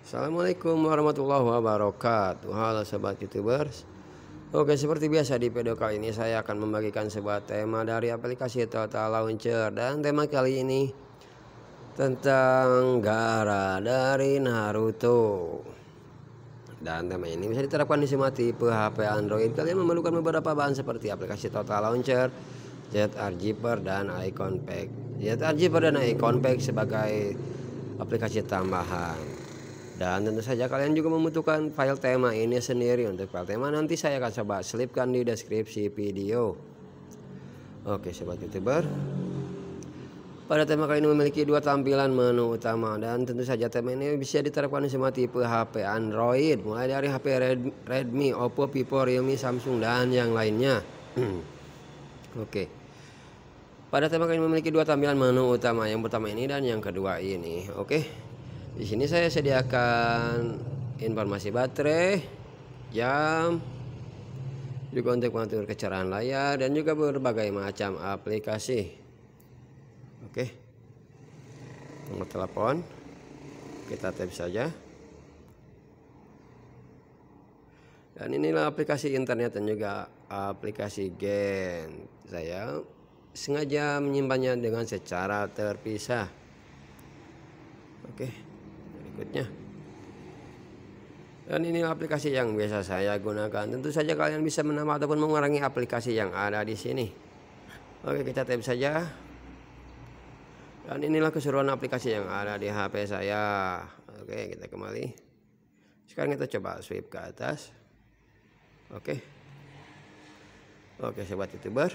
Assalamualaikum warahmatullahi wabarakatuh. Halo sobat YouTubers. Oke, seperti biasa di video kali ini saya akan membagikan sebuah tema dari aplikasi Total Launcher, dan tema kali ini tentang Gaara dari Naruto. Dan tema ini bisa diterapkan di semua tipe HP Android. Kalian memerlukan beberapa bahan seperti aplikasi Total Launcher, ZRjipper, dan Icon Pack. ZRjipper dan Icon Pack sebagai aplikasi tambahan. Dan tentu saja kalian juga membutuhkan file tema ini sendiri. Untuk file tema nanti saya akan coba selipkan di deskripsi video. Oke sobat YouTuber, pada tema kali ini memiliki dua tampilan menu utama, dan tentu saja tema ini bisa diterapkan di semua tipe HP Android, mulai dari HP Redmi, Oppo, Vivo, Realme, Samsung, dan yang lainnya. Oke, pada tema kali ini memiliki dua tampilan menu utama, yang pertama ini dan yang kedua ini. Oke, di sini saya sediakan informasi baterai, jam, juga untuk mengatur kecerahan layar, dan juga berbagai macam aplikasi. Oke, nomor telepon kita tap saja. Dan inilah aplikasi internet dan juga aplikasi game. Saya sengaja menyimpannya dengan secara terpisah. Oke, berikutnya. Dan ini aplikasi yang biasa saya gunakan. Tentu saja kalian bisa menambah ataupun mengurangi aplikasi yang ada di sini. Oke, kita tap saja. Dan inilah keseruan aplikasi yang ada di HP saya. Oke, kita kembali. Sekarang kita coba swipe ke atas. Oke, sobat YouTuber,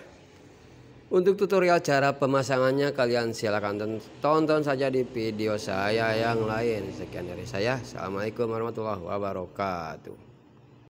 untuk tutorial cara pemasangannya kalian silakan tonton saja di video saya yang lain. Sekian dari saya. Assalamualaikum warahmatullahi wabarakatuh.